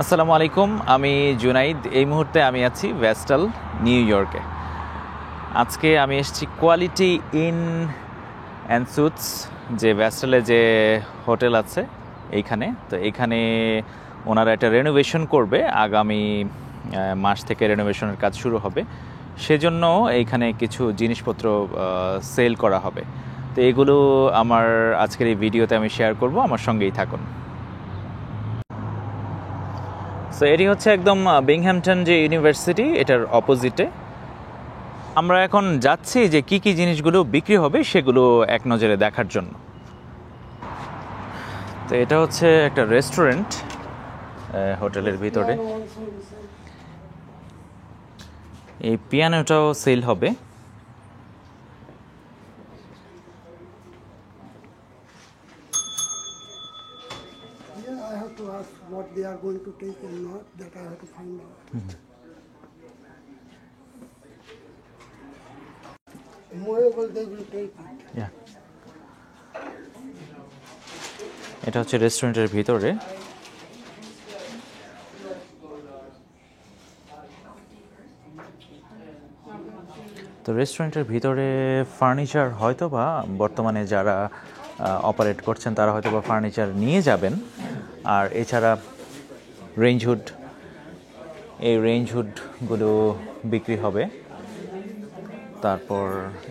আসসালামু আলাইকুম, আমি জুনাইদ। এই মুহূর্তে আমি আছি ভেস্টাল, নিউ ইয়র্কে। আজকে আমি এসেছি কোয়ালিটি ইন অ্যান্ড সুটস, যে ভেস্টালে যে হোটেল আছে এইখানে। তো এইখানে ওনারা একটা রেনোভেশন করবে, আগামী মাস থেকে রেনোভেশনের কাজ শুরু হবে। সেজন্য এইখানে কিছু জিনিসপত্র সেল করা হবে। তো এগুলো আমার আজকের এই ভিডিওতে আমি শেয়ার করব, আমার সঙ্গেই থাকুন। সো এটি হচ্ছে একদম বিংহ্যামটন যে ইউনিভার্সিটি, এটার অপোজিটে। আমরা এখন যাচ্ছি যে কি কি জিনিসগুলো বিক্রি হবে সেগুলো এক নজরে দেখার জন্য। তো এটা হচ্ছে একটা রেস্টুরেন্ট হোটেলের ভিতরে। এই পিয়ানোটাও সেল হবে। I have to ask what they are going to take and not, that I have to find out. Moreover, they will take it. Yeah. এটা হচ্ছে রেস্টুরেন্টের ভিতরে। তো রেস্টুরেন্টের ভিতরে ফার্নিচার হয়তো বা বর্তমানে যারা অপারেট করছেন তারা হয়তো বা ফার্নিচার নিয়ে যাবেন। আর এছাড়া রেঞ্জ হুড, এই রেঞ্জ হুডগুলো বিক্রি হবে। তারপর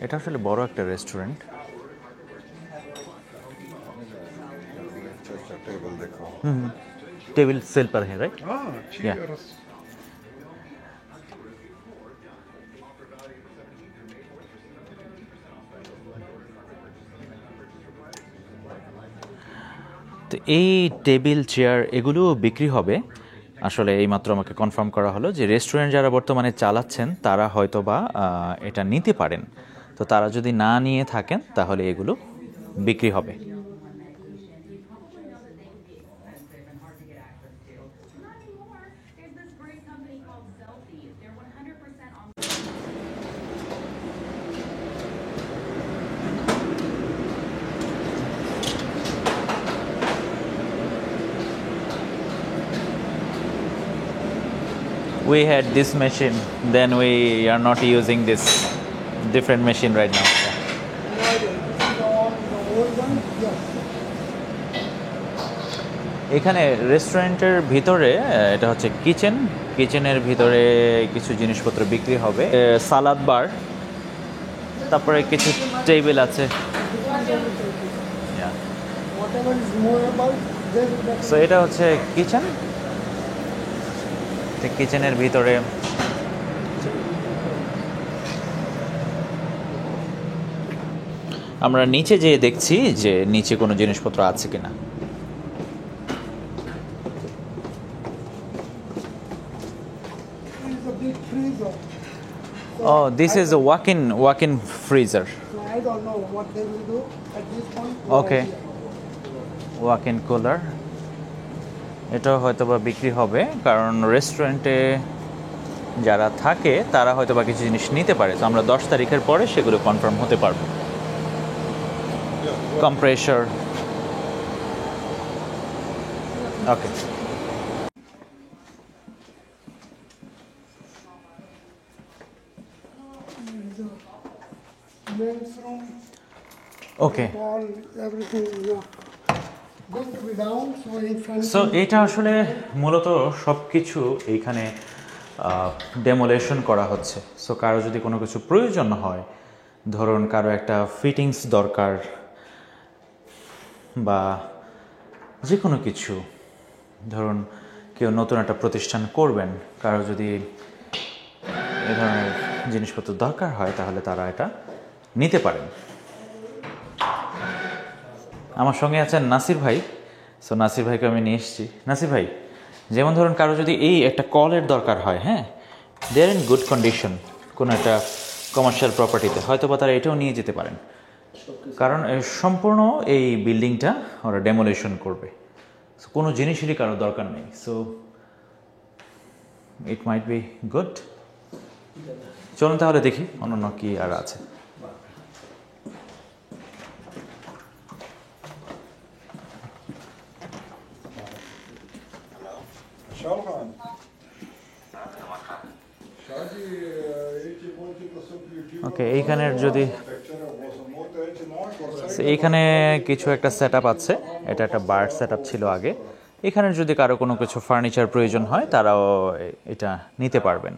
এটা আসলে বড় একটা রেস্টুরেন্ট। टेबल सेल पर है, राइट? Yeah. তো এই টেবিল চেয়ার এগুলো বিক্রি হবে। আসলে এইমাত্র আমাকে কনফার্ম করা হলো যে রেস্টুরেন্ট যারা বর্তমানে চালাচ্ছেন তারা হয়তো বা এটা নিতে পারেন। তো তারা যদি না নিয়ে থাকেন তাহলে এগুলো বিক্রি হবে। We had this machine, then we are not using this different machine right now. This is all the old one? Yes. এখানে রেস্টুরেন্টের ভিতরে এটা হচ্ছে কিচেনের ভিতরে কিছু জিনিসপত্র বিক্রি হবে। সালাদ বার, তারপরে কিছু টেবিল আছে। Whatever is movable, they will definitely. So এটা হচ্ছে কিচেনের ভিতরে আমরা নিচে যেয়ে দেখছি যে নিচে কোনো জিনিসপত্র আছে কিনা। This is a big freezer. Oh, this is a walk-in freezer. So I don't know what they will do at this point. Okay. Walk-in cooler, এটাও হয়তো বা বিক্রি হবে, কারণ রেস্টুরেন্টে যারা থাকে তারা হয়তো বা কিছু জিনিস নিতে পারে। তো আমরা 10 তারিখের পরে সেগুলো কনফার্ম হতে পারবো। Compressor, okay. Men's room, okay. all, everything is going to be down. So in front. So এটা আসলে মূলত সব কিছু এইখানে ডেমোলেশন করা হচ্ছে। সো কারো যদি কোনো কিছু প্রয়োজন হয়, ধরুন কারো একটা ফিটিংস দরকার বা যে কোনো কিছু, ধরুন কেউ নতুন একটা প্রতিষ্ঠান করবেন, কারো যদি এ ধরনের জিনিসপত্র দরকার হয় তাহলে তারা এটা নিতে পারেন। আমার সঙ্গে আছেন নাসির ভাই। সো নাসির ভাইকে আমি নিয়ে এসেছি। নাসির ভাই, যেমন ধরুন কারো যদি এই একটা কলের দরকার হয়, হ্যাঁ, দে আর ইন গুড কন্ডিশন, কোনো একটা কমার্শিয়াল প্রপার্টিতে, হয়তো বা তারা এটাও নিয়ে যেতে পারেন, কারণ সম্পূর্ণ এই বিল্ডিংটা ওরা ডেমোলেশন করবে। সো কোনো জিনিসেরই কারো দরকার নেই। So it might be good. চলুন তাহলে দেখি অন্য কি আর আছে। Şalhan. Şadi eğitim boyunca da söylüyor. ওকে, এইখানের যদি So, এইখানে কিছু একটা সেটআপ আছে, এটা একটা বার্ড সেটআপ ছিল আগে। এখানে যদি কারো কোনো কিছু ফার্নিচার প্রয়োজন হয় তারাও এটা নিতে পারবেন।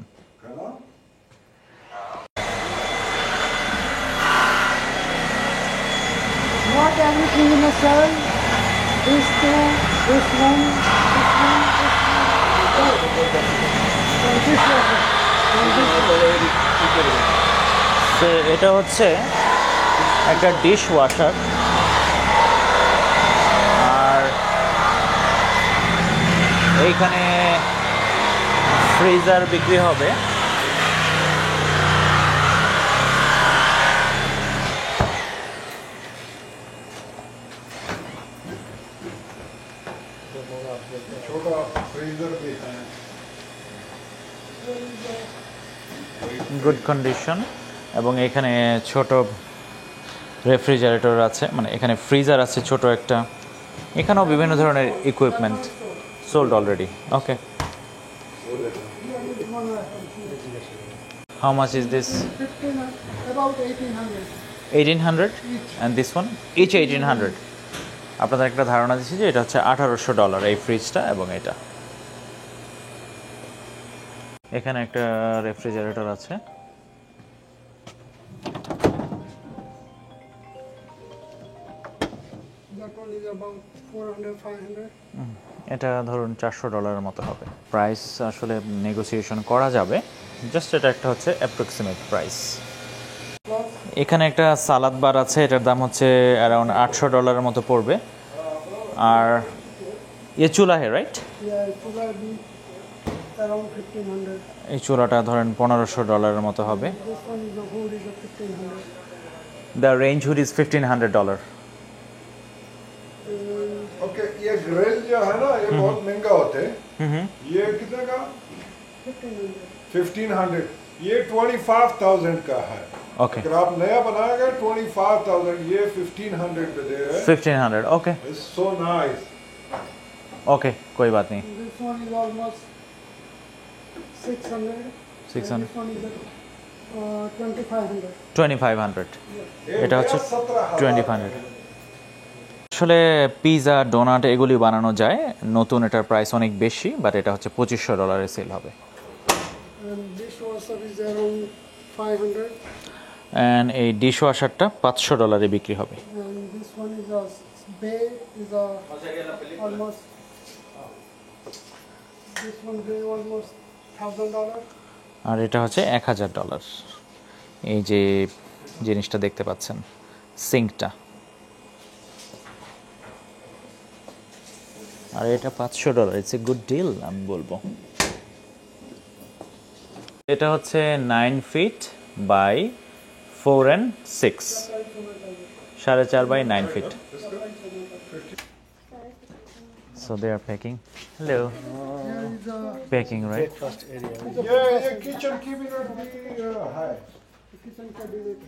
Not everything in a cell. This two, this one, this one, So, এটা হচ্ছে একটা ডিশ ওয়াশার, আর এইখানে ফ্রিজার বিক্রি হবে। छोटा फ्रीजर भी है। গুড কন্ডিশন, এবং এখানে ছোট রেফ্রিজারেটর আছে, মানে এখানে ফ্রিজার আছে ছোট একটা। এখানেও বিভিন্ন ধরনের equipment sold already. Okay, how much is this? 1500, about 1800. 1800 and this one each 1800। আপনাদের একটা ধারণা দিচ্ছি যে এটা হচ্ছে $1800 এই ফ্রিজটা এবং এটা। এখানে একটা রেফ্রিজারেটর আছে। That one is about 400, 500. এটা ধরুন $400 মতো হবে। প্রাইস আসলে নেগোসিয়েশন করা যাবে, জাস্ট এটা একটা হচ্ছে অ্যাপ্রক্সিমেট প্রাইস। এখানে একটা সালাদ বার আছে, এটার দাম হচ্ছে অ্যারাউন্ড $800 মতো পড়বে। আর এ চুলা হে right? Yeah, it will be around 1500. এই চুলাটা ধরেন $1500 মতো হবে। This one is the hood is a 1500. The range hood is $1500। Okay, ये ग्रिल जो है ना ये बहुत महंगा होते हैं। ये कितने का? 1500. 1500। ये 25,000 का है। ओके, अगर आप नया बनाएगा 25,000, ये 1500 पे दे रहे हैं। 1500। Okay It's so nice। Okay, कोई बात नहीं। This one is almost 600. 600 This one is at 2500. 2500। ये এটা হচ্ছে नया 17,000 2500। আসলে পিৎজা, ডোনাট এগুলি বানানো যায়, নতুন এটার প্রাইস অনেক বেশি, বাট এটা হচ্ছে $2500 সেল হবে। And dishwasher is around 500. And এই ডিশ ওয়াশারটা $500 বিক্রি হবে। And this one is a bay is a almost this one bay almost $1,000. আর এটা হচ্ছে $1000। এই যে জিনিসটা দেখতে পাচ্ছেন, সিঙ্কটা, আর এটা $500। ইটস এ গুড ডিল আমি বলবো। এটা হচ্ছে 9 feet by 4 and 6, 4.5 by 9 feet. So they are packing. Hello. Here is a Packing, right? ये किचन की भी है। kitchen cabinet.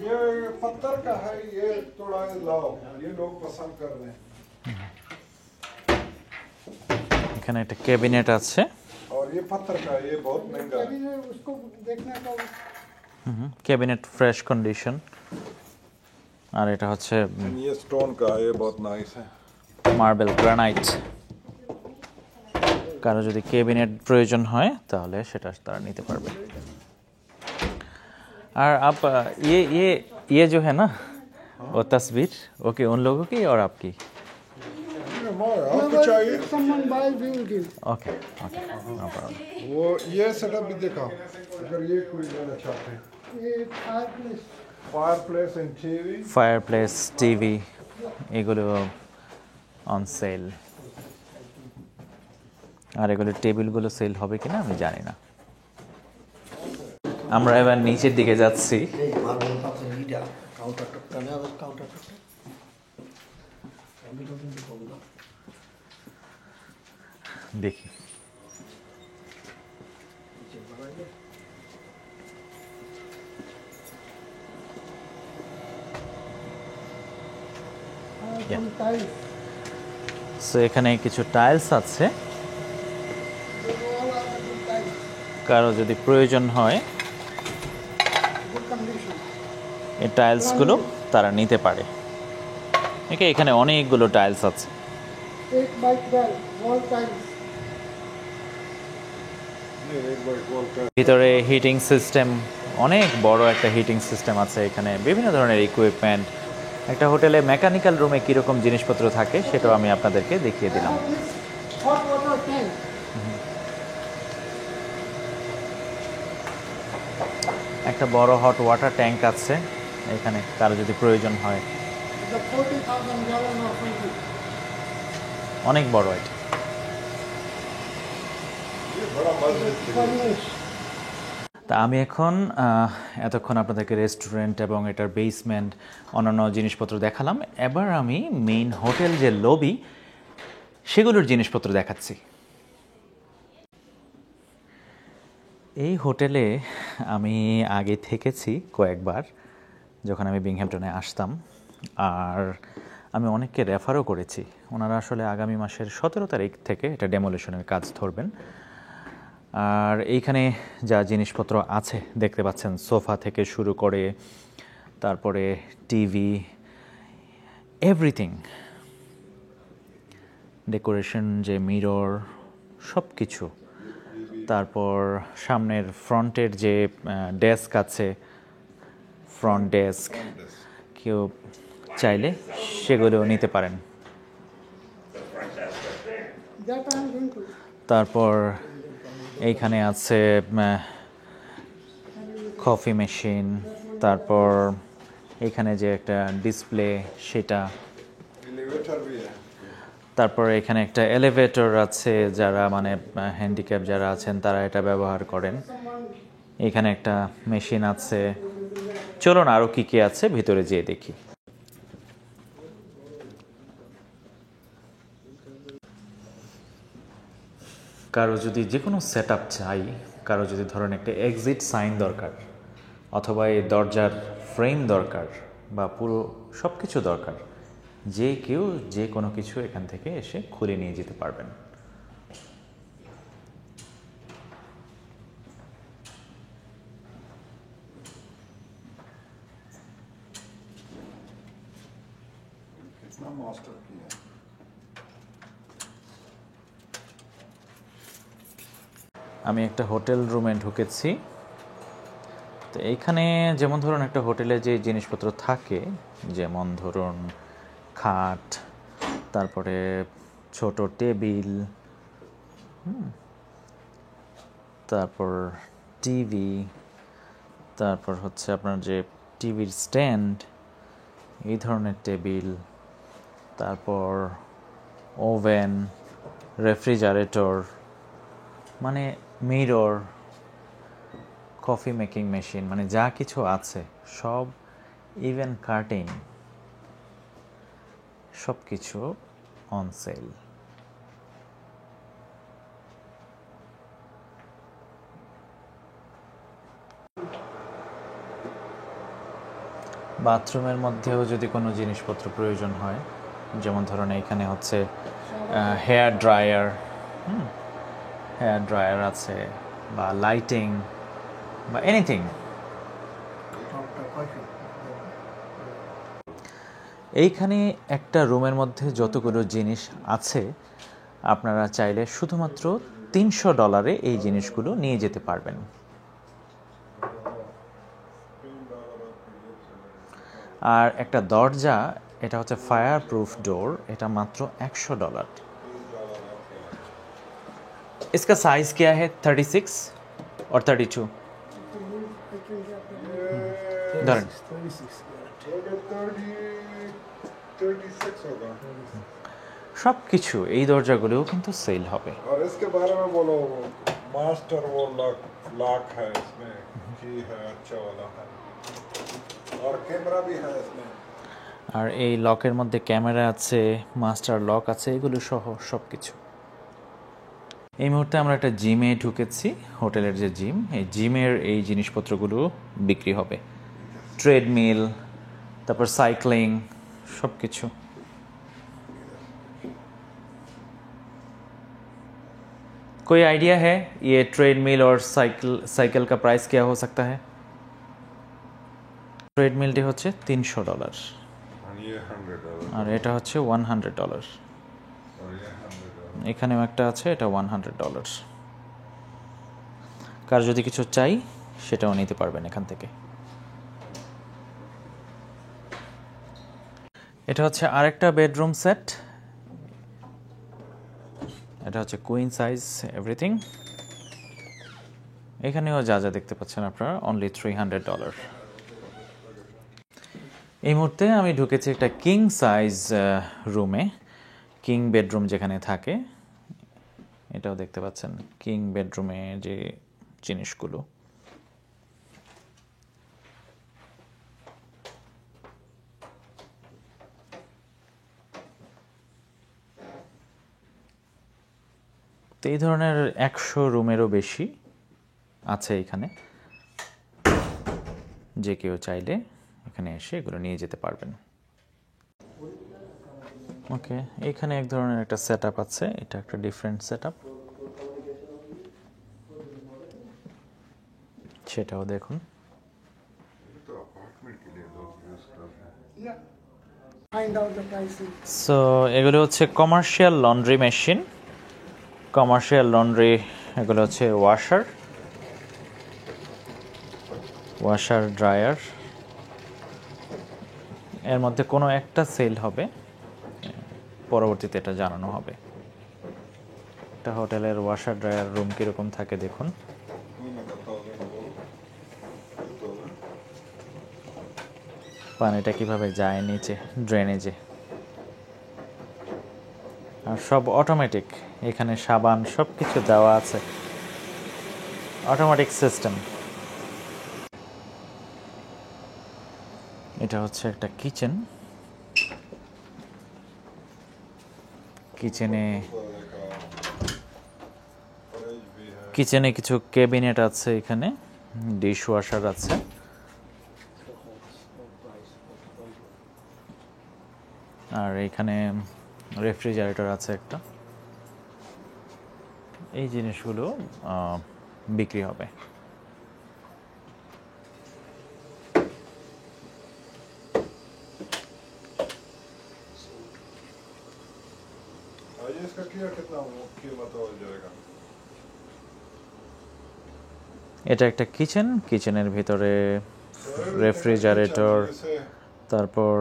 ये पत्थर का है, ये थोड़ा लाओ, ये लोग पसंद कर रहे हैं। এখানে একটা ক্যাবিনেট আছে। और ये पत्थर का है, ये बहुत महंगा है। cabinet उसको देखने का ক্যাবিনেট ফ্রেশ কন্ডিশন। আর এটা হচ্ছে ये स्टोन का है, ये बहुत नाइस है। Marble granite. কারো যদি ক্যাবিনেট প্রয়োজন হয় তাহলে সেটা তারা নিতে পারবে। और आप ये जो है ना वो तस्वीर, ओके, उन लोगों की और आपकी? आपको चाहिए? someone buys we will give. Okay okay, no problem. वो ये सेटअप भी देखा, अगर ये कोई लेना चाहते हैं। ये fireplace. Fireplace and TV. Fireplace, TV এগুলো অন সেল। আর এগুলো টেবিলগুলো সেল হবে কিনা আমি জানি না। আমরা এবার নিচের দিকে যাচ্ছি। দেখি Some tiles. সো এখানে কিছু টাইলস আছে। কারো যদি প্রয়োজন হয় Good condition. এই টাইলসগুলো তারা নিতে পারে। এখানে অনেকগুলো টাইলস আছে। 8 by 12 wall tiles. ये एक बार कॉल कर ভিতরে হিটিং সিস্টেম, অনেক বড় একটা হিটিং সিস্টেম আছে এখানে, বিভিন্ন ধরনের ইকুইপমেন্ট। একটা হোটেলে মেকানিক্যাল রুমে কীরকম জিনিসপত্র থাকে সেটাও আমি আপনাদেরকে দেখিয়ে দিলাম। Now this hot water tank. একটা বড় হট ওয়াটার ট্যাঙ্ক আছে এখানে, কারো যদি প্রয়োজন হয়। The 40,000 gallon or something. অনেক বড় এটা। ये बड़ा मस्जिद Furnished. তা আমি এখন এতক্ষণ আপনাদেরকে রেস্টুরেন্ট এবং এটার বেসমেন্ট অন্যান্য জিনিসপত্র দেখালাম। এবার আমি মেইন হোটেল যে লবি সেগুলোর জিনিসপত্র দেখাচ্ছি। এই হোটেলে আমি আগে থেকেছি কয়েকবার, যখন আমি বিংহ্যামটনে আসতাম। আর আমি অনেককে রেফারও করেছি। ওনারা আসলে আগামী মাসের 17 তারিখ থেকে এটা ডেমোলিশনের কাজ ধরবেন। আর এইখানে যা জিনিসপত্র আছে দেখতে পাচ্ছেন, সোফা থেকে শুরু করে তারপরে টিভি, এভরিথিং, ডেকোরেশন, যে মিরর, সব কিছু। তারপর সামনের ফ্রন্টের যে ডেস্ক আছে, ফ্রন্ট ডেস্ক, কেউ চাইলে সেগুলোও নিতে পারেন। That I am going to. তারপর এইখানে আছে কফি মেশিন, তারপর এইখানে যে একটা ডিসপ্লে সেটা, एलिवेटर भी है তারপর এখানে একটা এলিভেটর আছে, যারা মানে হ্যান্ডিক্যাপ যারা আছেন তারা এটা ব্যবহার করেন। এখানে একটা মেশিন আছে। চলুন আরও কী কী আছে ভিতরে যেয়ে দেখি। কারো যদি যে কোনো সেট আপ চাই, কারো যদি ধরেন একটা এক্সিট সাইন দরকার, অথবা এই দরজার ফ্রেম দরকার, বা পুরো সব কিছু দরকার, যে কেউ যে কোনো কিছু এখান থেকে এসে খুলে নিয়ে যেতে পারবেন। कितना मास्टर किया আমি একটা হোটেল রুমে ঢুকেছি। তো এইখানে যেমন ধরুন একটা হোটেলে যে জিনিসপত্র থাকে, যেমন ধরুন খাট, তারপরে ছোট টেবিল, তারপর টিভি, তারপর হচ্ছে আপনার যে টিভির স্ট্যান্ড, এই ধরনের টেবিল, তারপর ওভেন, রেফ্রিজারেটর, মানে মিরর, কফি মেকিং মেশিন, মানে যা কিছু আছে সব, ইভেন কার্টেন, সব কিছু অন সেল। বাথরুমের মধ্যেও যদি কোনো জিনিসপত্র প্রয়োজন হয়, যেমন ধরুন এখানে হচ্ছে হেয়ার ড্রায়ার, হেয়ার ড্রায়ার আছে, বা লাইটিং, বা এনিথিং। এইখানে একটা রুমের মধ্যে যতগুলো জিনিস আছে, আপনারা চাইলে শুধুমাত্র $300 এই জিনিসগুলো নিয়ে যেতে পারবেন। আর একটা দরজা, এটা হচ্ছে ফায়ার প্রুফ ডোর, এটা মাত্র $100। इसका साइज क्या है? 36 और 32 धरन। 36 होगा সব কিছু এই দরজাগুলোও কিন্তু সেল হবে। और इसके बारे में बोलो मास्टर वो लॉक है इसमें की है अच्छा वाला है और कैमरा भी है इसमें আর এই লকের মধ্যে ক্যামেরা আছে, মাস্টার লক আছে, এগুলো সহ সব কিছু। এই মুহূর্তে আমরা একটা জিমে ঢুকেছি, হোটেলের যে জিম, এই জিমের এই জিনিসপত্রগুলো বিক্রি হবে। ট্রেডমিল, তারপর সাইক্লিং, সব কিছু। कोई आइडिया है ये ट्रेडमिल और साइकिल का प्राइस क्या हो सकता है? ট্রেডমিলটি হচ্ছে $300 और ये $100 আর এটা হচ্ছে $100। और ये $100 এখানেও একটা আছে, এটা $100। কার যদি কিছু চাই সেটাও নিতে পারবেন এখান থেকে। এটা হচ্ছে আরেকটা বেডরুম সেট, এটা হচ্ছে কুইন সাইজ এভরিথিং। এখানেও যা যা দেখতে পাচ্ছেন আপনারা অনলি $300। এই মুহূর্তে আমি ঢুকেছি একটা কিং সাইজ রুমে, কিং বেডরুম যেখানে থাকে। এটাও দেখতে পাচ্ছেন কিং বেডরুমে যে জিনিসগুলো। তো এই ধরনের 100 রুমেরও বেশি আছে এখানে, যে কেউ চাইলে এখানে এসে এগুলো নিয়ে যেতে পারবেন। ওকে, এখানে এক ধরনের একটা সেট আপ আছে, এটা একটা ডিফারেন্ট সেট আপ, সেটাও দেখুন। तो अपार्टमेंट के लिए लोग यूज करते हैं। Yeah. Find out the pricing. So এগুলো হচ্ছে commercial laundry machine, commercial laundry. এগুলো হচ্ছে ওয়াশার ড্রায়ার। এর মধ্যে কোনো একটা সেল হবে, পরবর্তীতে এটা জানানো হবে। একটা হোটেলের ওয়াশার ড্রায়ার রুম কীরকম থাকে দেখুন। পানিটা কিভাবে যায় নিচে ড্রেনেজে, আর সব অটোমেটিক। এখানে সাবান সব কিছু দেওয়া আছে, অটোমেটিক সিস্টেম। এটা হচ্ছে একটা কিচেন, কিচেনে কিছু ক্যাবিনেট আছে, এখানে ডিশ ওয়াশার আছে, আর এখানে রেফ্রিজারেটর আছে একটা। এই জিনিসগুলো বিক্রি হবে। आज इसका कितना कीमत हो जाएगा? এটা একটা কিচেন, কিচেনের ভিতরে রেফ্রিজারেটর, তারপর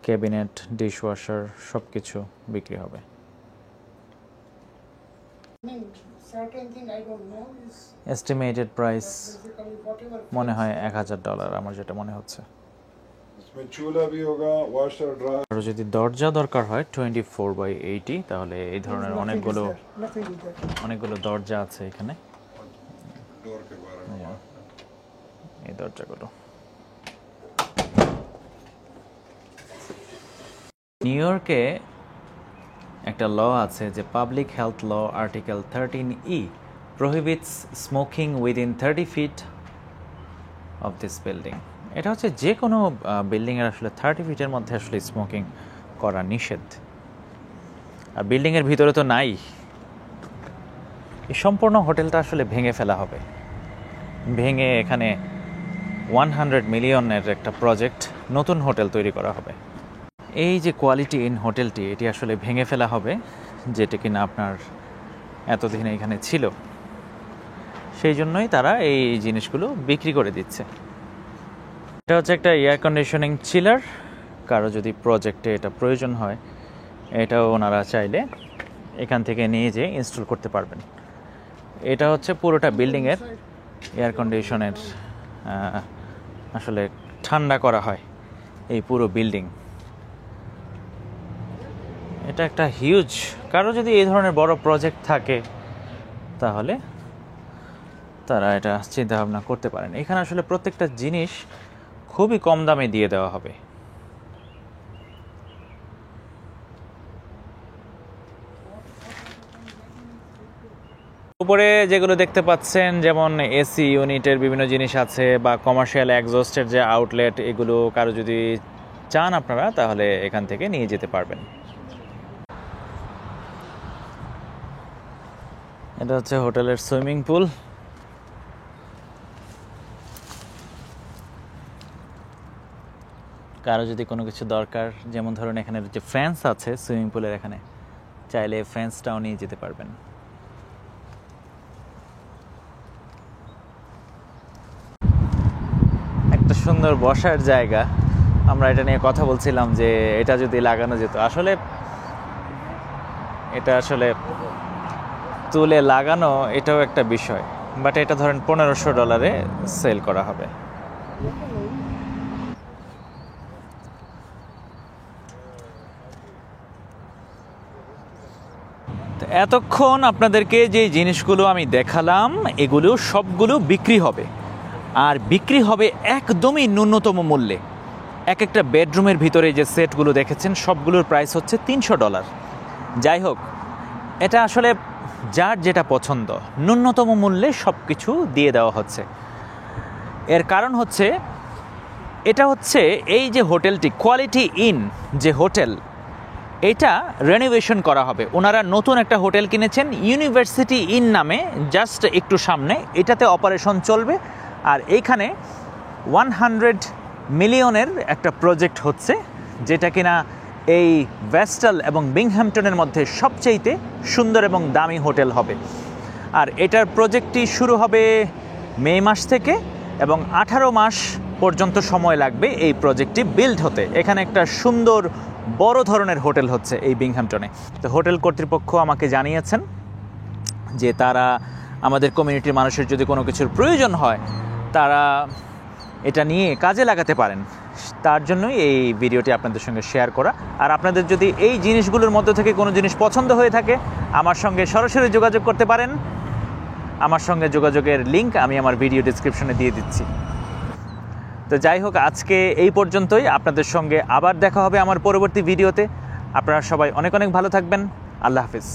ক্যাবিনেট, ডিশ ওয়াশার সব কিছু বিক্রি হবে। I mean, certain thing I don't know is estimated price basically whatever. মনে হয় $1000, আমার যেটা মনে হচ্ছে। इसमें चूल्हा भी होगा, वॉशर ड्रायर। আর যদি দরজা দরকার হয় 24/80, তাহলে এই ধরনের Nothing is অনেকগুলো there. Nothing is there. অনেকগুলো দরজা আছে এখানে, डोर के बारे में बात এই দরজাগুলো। নিউ ইয়র্কে একটা ল আছে যে public health law article 13E prohibits smoking within 30 feet of this building. এটা হচ্ছে যে কোনো বিল্ডিংয়ের আসলে 30 ফিটের মধ্যে আসলে স্মোকিং করা নিষেধ। আর বিল্ডিংয়ের ভিতরে তো নাই। এই সম্পূর্ণ হোটেলটা আসলে ভেঙে ফেলা হবে, ভেঙে এখানে 100 মিলিয়নের একটা প্রজেক্ট, নতুন হোটেল তৈরি করা হবে। এই যে কোয়ালিটি ইন হোটেলটি, এটি আসলে ভেঙে ফেলা হবে, যেটা কিনা আপনার এতদিন এখানে ছিল। সেই জন্যই তারা এই জিনিসগুলো বিক্রি করে দিচ্ছে। এটা হচ্ছে একটা এয়ার কন্ডিশনিং চিলার, কারো যদি প্রজেক্টে এটা প্রয়োজন হয়, এটাও ওনারা চাইলে এখান থেকে নিয়ে যেয়ে ইনস্টল করতে পারবেন। এটা হচ্ছে পুরোটা বিল্ডিংয়ের এয়ার কন্ডিশনের, আসলে ঠান্ডা করা হয় এই পুরো বিল্ডিং। এটা একটা হিউজ, কারো যদি এই ধরনের বড় প্রজেক্ট থাকে তাহলে তারা এটা চিন্তা ভাবনা করতে পারেন। এখানে আসলে প্রত্যেকটা জিনিস খুবই কম দামে দিয়ে দেওয়া হবে। উপরে যেগুলো দেখতে পাচ্ছেন, যেমন এসি ইউনিটের বিভিন্ন জিনিস আছে, বা কমার্শিয়াল এক্সস্টের যে আউটলেট, এগুলো কারো যদি চান আপনারা, তাহলে এখান থেকে নিয়ে যেতে পারবেন। এটা হচ্ছে হোটেলের সুইমিং পুল। কারো যদি কোনো কিছু দরকার, যেমন ধরুন এখানে যে ফ্যান্স আছে সুইমিং পুলের এখানে, চাইলে ফ্যান্সটাও নিয়ে যেতে পারবেন। একটা সুন্দর বসার জায়গা। আমরা এটা নিয়ে কথা বলছিলাম যে এটা যদি লাগানো যেত, আসলে এটা আসলে তুলে লাগানো এটাও একটা বিষয়, বাট এটা ধরেন $1500 সেল করা হবে। এতক্ষণ আপনাদেরকে যে জিনিসগুলো আমি দেখালাম এগুলো সবগুলো বিক্রি হবে, আর বিক্রি হবে একদমই ন্যূনতম মূল্যে। এক একটা বেডরুমের ভিতরে যে সেটগুলো দেখেছেন সবগুলোর প্রাইস হচ্ছে $300। যাই হোক, এটা আসলে যার যেটা পছন্দ, ন্যূনতম মূল্যে সব কিছু দিয়ে দেওয়া হচ্ছে। এর কারণ হচ্ছে, এটা হচ্ছে এই যে হোটেলটি কোয়ালিটি ইন যে হোটেল, এটা রেনোভেশন করা হবে। ওনারা নতুন একটা হোটেল কিনেছেন ইউনিভার্সিটি ইন নামে, জাস্ট একটু সামনে। এটাতে অপারেশন চলবে, আর এইখানে 100 মিলিয়নের একটা প্রজেক্ট হচ্ছে, যেটা কিনা এই ভেস্টাল এবং বিংহ্যাম্পটনের মধ্যে সবচেয়ে সুন্দর এবং দামি হোটেল হবে। আর এটার প্রজেক্টটি শুরু হবে মে মাস থেকে, এবং 18 মাস পর্যন্ত সময় লাগবে এই প্রজেক্টটি বিল্ড হতে। এখানে একটা সুন্দর বড় ধরনের হোটেল হচ্ছে এই বিংহ্যাম্পটনে। তো হোটেল কর্তৃপক্ষ আমাকে জানিয়েছেন যে তারা আমাদের কমিউনিটির মানুষের যদি কোনো কিছুর প্রয়োজন হয়, তারা এটা নিয়ে কাজে লাগাতে পারেন। তার জন্যই এই ভিডিওটি আপনাদের সঙ্গে শেয়ার করা। আর আপনাদের যদি এই জিনিসগুলোর মধ্যে থেকে কোনো জিনিস পছন্দ হয়ে থাকে, আমার সঙ্গে সরাসরি যোগাযোগ করতে পারেন। আমার সঙ্গে যোগাযোগের লিঙ্ক আমি আমার ভিডিও ডেসক্রিপশনে দিয়ে দিচ্ছি। তো যাই হোক, আজকে এই পর্যন্তই। আপনাদের সঙ্গে আবার দেখা হবে আমার পরবর্তী ভিডিওতে। আপনারা সবাই অনেক অনেক ভালো থাকবেন। আল্লাহ হাফিজ।